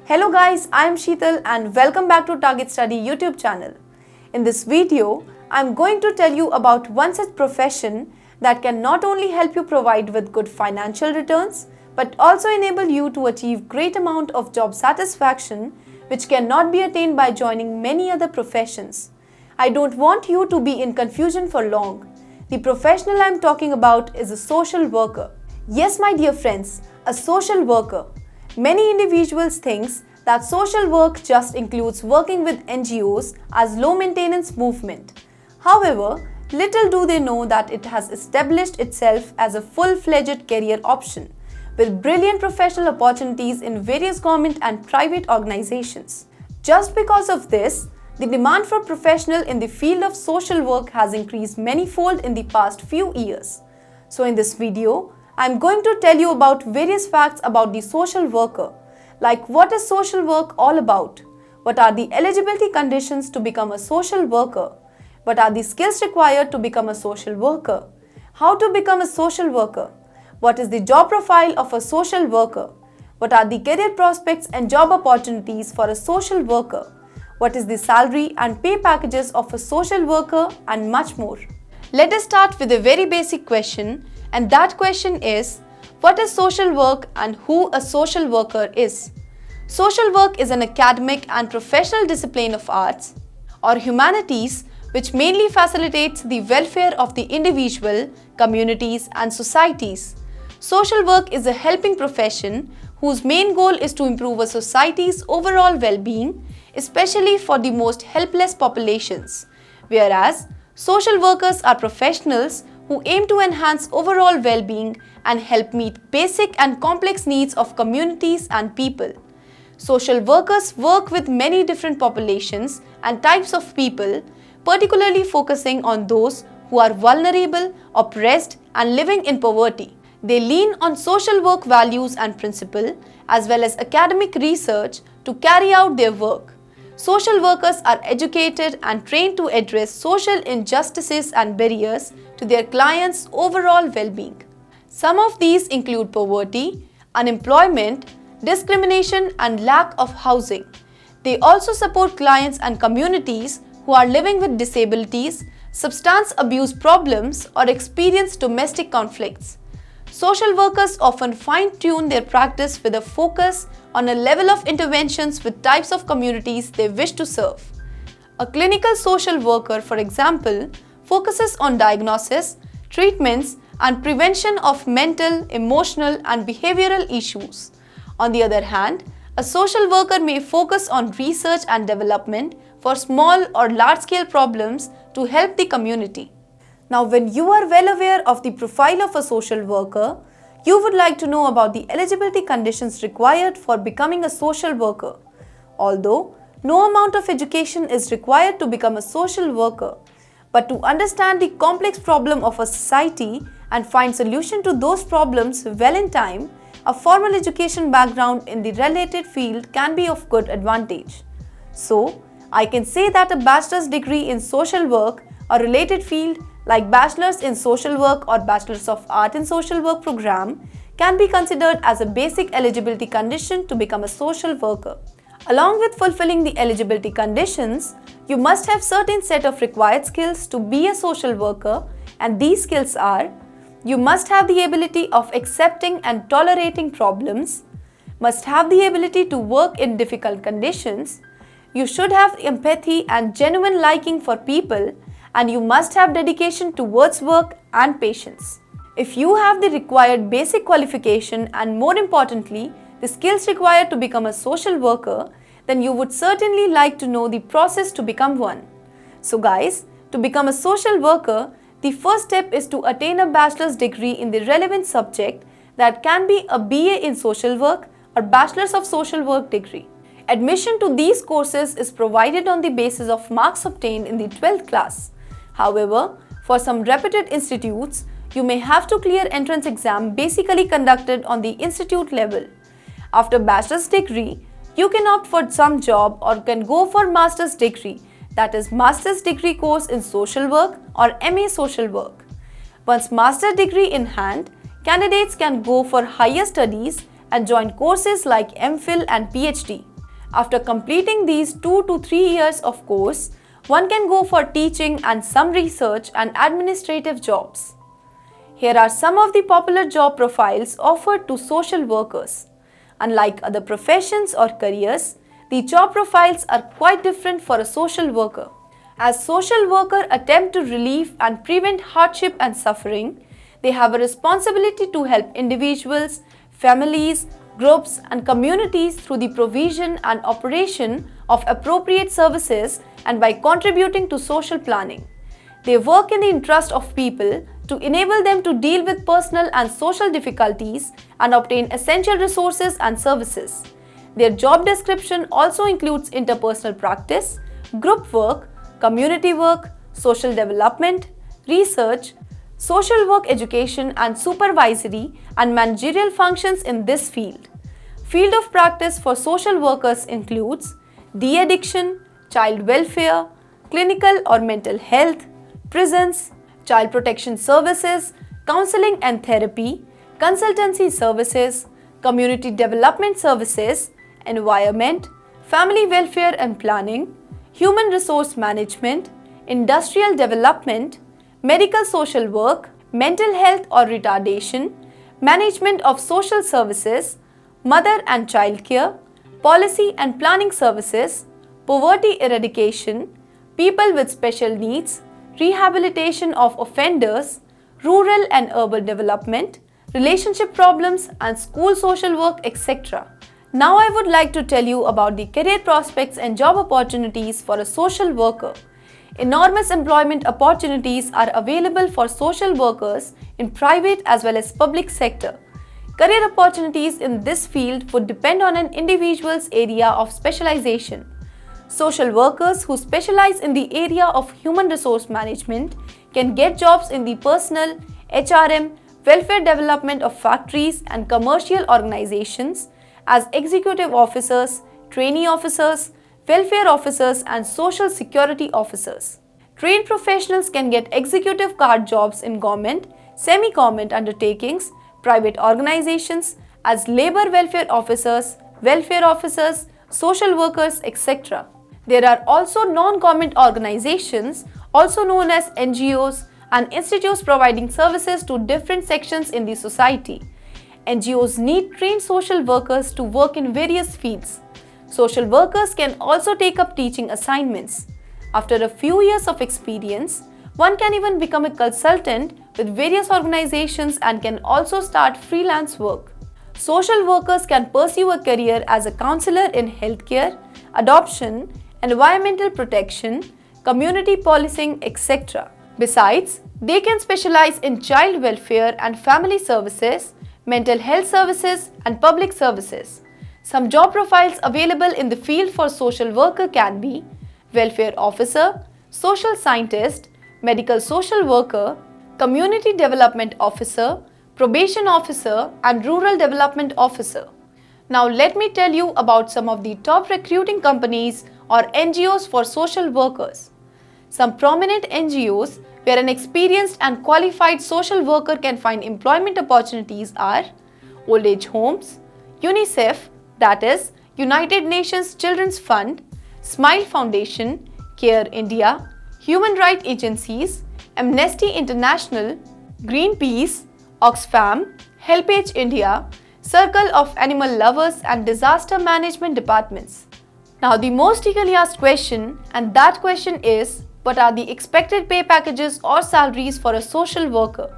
Hello guys, I am Sheetal and welcome back to TargetStudy YouTube channel. In this video, I am going to tell you about one such profession that can not only help you provide with good financial returns, but also enable you to achieve great amount of job satisfaction which cannot be attained by joining many other professions. I don't want you to be in confusion for long. The professional I am talking about is a social worker. Yes, my dear friends, a social worker. Many individuals think that social work just includes working with NGOs as low maintenance movement. However, little do they know that it has established itself as a full-fledged career option with brilliant professional opportunities in various government and private organizations. Just because of this, the demand for professionals in the field of social work has increased manyfold in the past few years. So in this video, I am going to tell you about various facts about the social worker, like what is social work all about, what are the eligibility conditions to become a social worker, what are the skills required to become a social worker, how to become a social worker, what is the job profile of a social worker, what are the career prospects and job opportunities for a social worker, what is the salary and pay packages of a social worker, and much more. Let us start with a very basic question, and that question is, what is social work and who a social worker is? Social work is an academic and professional discipline of arts or humanities which mainly facilitates the welfare of the individual, communities and societies. Social work is a helping profession whose main goal is to improve a society's overall well-being, especially for the most helpless populations, whereas social workers are professionals who aim to enhance overall well-being and help meet basic and complex needs of communities and people. Social workers work with many different populations and types of people, particularly focusing on those who are vulnerable, oppressed, and living in poverty. They lean on social work values and principles as well as academic research to carry out their work. Social workers are educated and trained to address social injustices and barriers to their clients' overall well-being. Some of these include poverty, unemployment, discrimination, and lack of housing. They also support clients and communities who are living with disabilities, substance abuse problems, or experience domestic conflicts. Social workers often fine-tune their practice with a focus on a level of interventions with types of communities they wish to serve. A clinical social worker, for example, focuses on diagnosis, treatments, and prevention of mental, emotional, and behavioral issues. On the other hand, a social worker may focus on research and development for small or large-scale problems to help the community. Now, when you are well aware of the profile of a social worker, you would like to know about the eligibility conditions required for becoming a social worker. Although no amount of education is required to become a social worker, but to understand the complex problem of a society and find solution to those problems well in time, a formal education background in the related field can be of good advantage. So, I can say that a bachelor's degree in social work or related field like Bachelor's in Social Work or Bachelor's of Art in Social Work program can be considered as a basic eligibility condition to become a social worker. Along with fulfilling the eligibility conditions, you must have certain set of required skills to be a social worker, and these skills are: you must have the ability of accepting and tolerating problems, must have the ability to work in difficult conditions, you should have empathy and genuine liking for people, and you must have dedication towards work and patience. If you have the required basic qualification and more importantly, the skills required to become a social worker, then you would certainly like to know the process to become one. So guys, to become a social worker, the first step is to attain a bachelor's degree in the relevant subject that can be a BA in social work or Bachelor's of Social Work degree. Admission to these courses is provided on the basis of marks obtained in the 12th class. However, for some reputed institutes, you may have to clear entrance exam basically conducted on the institute level. After bachelor's degree, you can opt for some job or can go for master's degree, that is master's degree course in social work or MA social work. Once master's degree in hand, candidates can go for higher studies and join courses like MPhil and PhD. After completing these 2 to 3 years of course, one can go for teaching and some research and administrative jobs. Here are some of the popular job profiles offered to social workers. Unlike other professions or careers, the job profiles are quite different for a social worker. As social workers attempt to relieve and prevent hardship and suffering, they have a responsibility to help individuals, families, groups and communities through the provision and operation of appropriate services and by contributing to social planning. They work in the interest of people to enable them to deal with personal and social difficulties and obtain essential resources and services. Their job description also includes interpersonal practice, group work, community work, social development, research, social work education and supervisory and managerial functions in this field. Field of practice for social workers includes de-addiction, child welfare, clinical or mental health, prisons, child protection services, counseling and therapy, consultancy services, community development services, environment, family welfare and planning, human resource management, industrial development, medical social work, mental health or retardation, management of social services, mother and child care, policy and planning services, poverty eradication, people with special needs, rehabilitation of offenders, rural and urban development, relationship problems and school social work, etc. Now I would like to tell you about the career prospects and job opportunities for a social worker. Enormous employment opportunities are available for social workers in private as well as public sector. Career opportunities in this field would depend on an individual's area of specialization. Social workers who specialize in the area of human resource management can get jobs in the personal, HRM, welfare development of factories and commercial organizations as executive officers, trainee officers, welfare officers and social security officers. Trained professionals can get executive card jobs in government, semi-government undertakings, private organizations as labor welfare officers, social workers, etc. There are also non-government organizations, also known as NGOs, and institutes providing services to different sections in the society. NGOs need trained social workers to work in various fields. Social workers can also take up teaching assignments. After a few years of experience, one can even become a consultant with various organizations and can also start freelance work. Social workers can pursue a career as a counselor in healthcare, adoption, environmental protection, community policing, etc. Besides, they can specialize in child welfare and family services, mental health services, and public services. Some job profiles available in the field for social worker can be welfare officer, social scientist, medical social worker, community development officer, probation officer, and rural development officer. Now let me tell you about some of the top recruiting companies or NGOs for social workers. Some prominent NGOs where an experienced and qualified social worker can find employment opportunities are old age homes, UNICEF, that is United Nations Children's Fund, Smile Foundation, Care India, Human Rights Agencies, Amnesty International, Greenpeace, Oxfam, HelpAge India, Circle of Animal Lovers and Disaster Management Departments. Now the most eagerly asked question, and that question is, what are the expected pay packages or salaries for a social worker?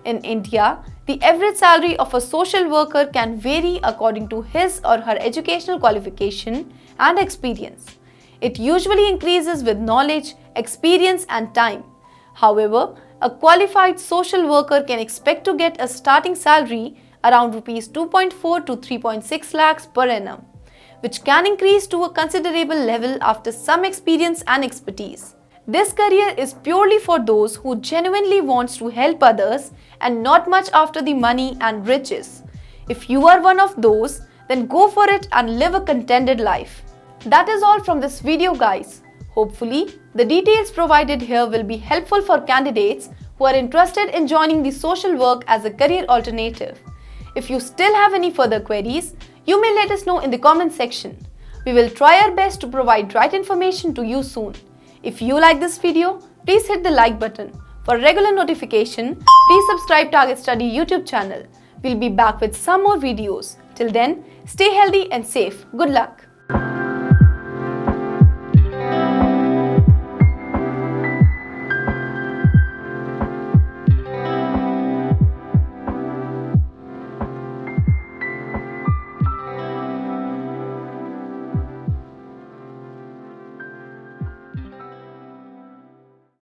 In India, the average salary of a social worker can vary according to his or her educational qualification and experience. It usually increases with knowledge, experience and time. However, a qualified social worker can expect to get a starting salary around Rs 2.4 to 3.6 lakhs per annum, which can increase to a considerable level after some experience and expertise. This career is purely for those who genuinely wants to help others and not much after the money and riches. If you are one of those, then go for it and live a contented life. That is all from this video, guys. Hopefully, the details provided here will be helpful for candidates who are interested in joining the social work as a career alternative. If you still have any further queries, you may let us know in the comment section. We will try our best to provide right information to you soon. If you like this video, please hit the like button. For regular notification, please subscribe TargetStudy YouTube channel. We'll be back with some more videos. Till then, stay healthy and safe. Good luck.